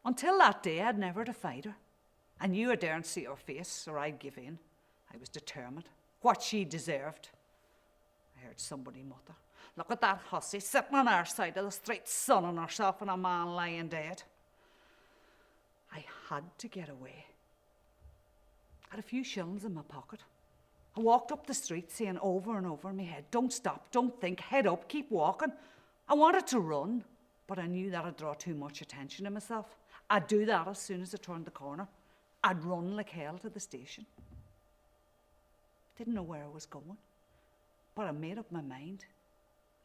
Until that day, I'd never defied her. I knew I daren't see her face, or I'd give in. I was determined. What she deserved. I heard somebody mutter, "Look at that hussy sitting on our side of the street, sunning herself and a man lying dead." I had to get away. I had a few shillings in my pocket. I walked up the street saying over and over in my head, "Don't stop, don't think, head up, keep walking." I wanted to run, but I knew that'd draw too much attention to myself. I'd do that as soon as I turned the corner. I'd run like hell to the station. I didn't know where I was going, but I made up my mind.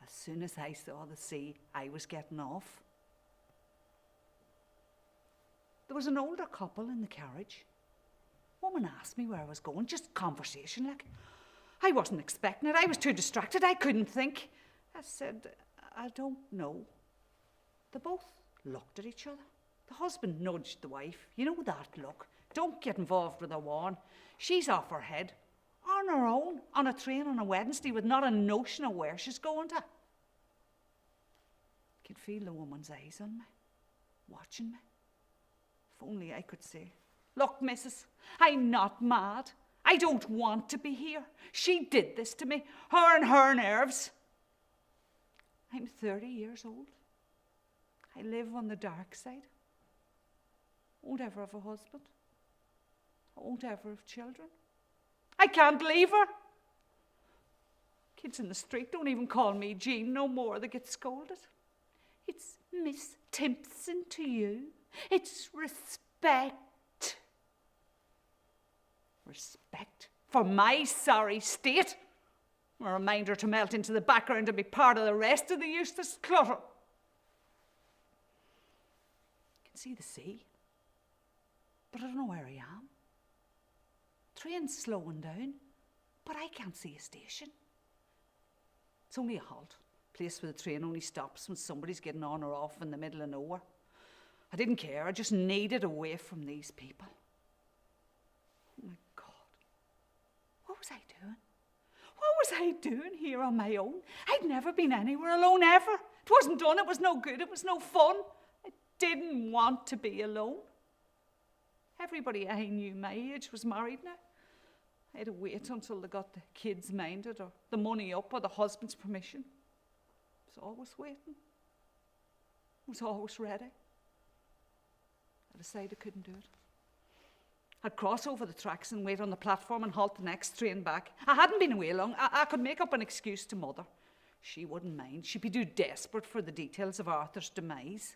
As soon as I saw the sea, I was getting off. There was an older couple in the carriage. Woman asked me where I was going, just conversation like. I wasn't expecting it. I was too distracted. I couldn't think. I said, "I don't know." They both looked at each other. The husband nudged the wife. "You know that look. Don't get involved with her one. She's off her head. On her own, on a train on a Wednesday with not a notion of where she's going to." I could feel the woman's eyes on me, watching me. If only I could say, "Look, missus, I'm not mad. I don't want to be here. She did this to me, her and her nerves. I'm 30 years old. I live on the dark side. I won't ever have a husband. I won't ever have children. I can't leave her. Kids in the street don't even call me Jean no more. They get scolded. It's Miss Timpson to you. It's respect. Respect for my sorry state. A reminder to melt into the background and be part of the rest of the useless clutter. I can see the sea, but I don't know where I am. Train's slowing down, but I can't see a station. It's only a halt, a place where the train only stops when somebody's getting on or off in the middle of nowhere. I didn't care. I just needed away from these people. Oh my God. What was I doing? What was I doing here on my own? I'd never been anywhere alone, ever. It wasn't done. It was no good. It was no fun. I didn't want to be alone. Everybody I knew my age was married now. I had to wait until they got the kids minded or the money up or the husband's permission. I was always waiting. I was always ready. I decided I couldn't do it. I'd cross over the tracks and wait on the platform and halt the next train back. I hadn't been away long. I could make up an excuse to Mother. She wouldn't mind. She'd be too desperate for the details of Arthur's demise.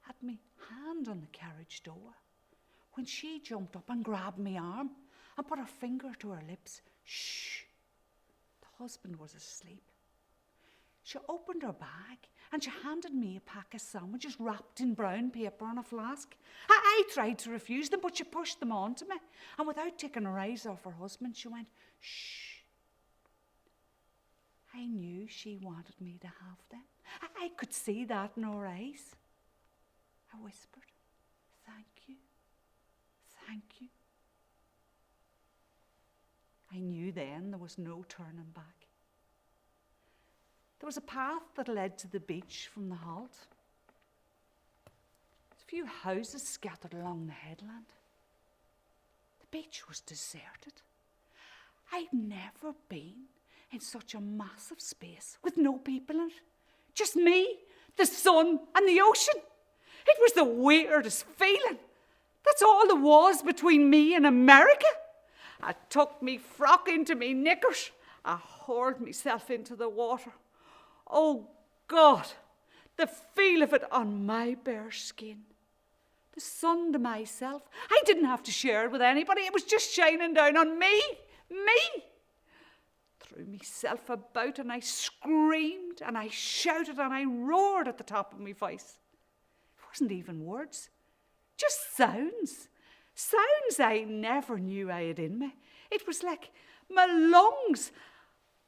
Had me hand on the carriage door when she jumped up and grabbed my arm and put her finger to her lips. Shh! The husband was asleep. She opened her bag and she handed me a pack of sandwiches wrapped in brown paper on a flask. I tried to refuse them, but she pushed them on to me. And without taking her eyes off her husband, she went, "Shh." I knew she wanted me to have them. I could see that in her eyes. I whispered, "Thank you, thank you." I knew then there was no turning back. There was a path that led to the beach from the halt. There's a few houses scattered along the headland. The beach was deserted. I'd never been in such a massive space with no people in it. Just me, the sun, and the ocean. It was the weirdest feeling. That's all there was between me and America. I tucked me frock into me knickers. I hurled myself into the water. Oh God, the feel of it on my bare skin. The sun to myself. I didn't have to share it with anybody. It was just shining down on me. Me. Threw myself about and I screamed and I shouted and I roared at the top of my voice. It wasn't even words, just sounds. Sounds I never knew I had in me. It was like my lungs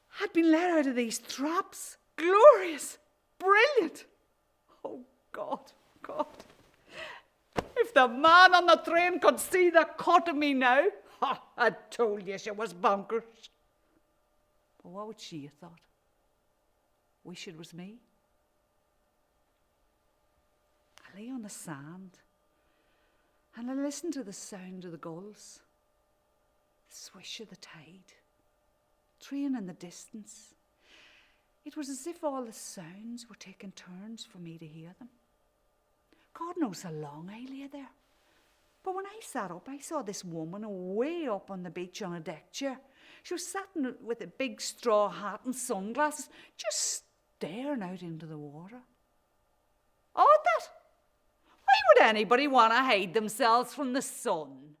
had been let out of these traps. Glorious, brilliant. Oh God, God. If the man on the train could see the cut of me now, I told you she was bonkers. But what would she have thought? Wish it was me? I I lay on the sand and I listened to the sound of the gulls, the swish of the tide, train in the distance. It was as if all the sounds were taking turns for me to hear them. God knows how long I lay there. But when I sat up, I saw this woman way up on the beach on a deck chair. She was sat with a big straw hat and sunglasses, just staring out into the water. Odd that. Why would anybody want to hide themselves from the sun?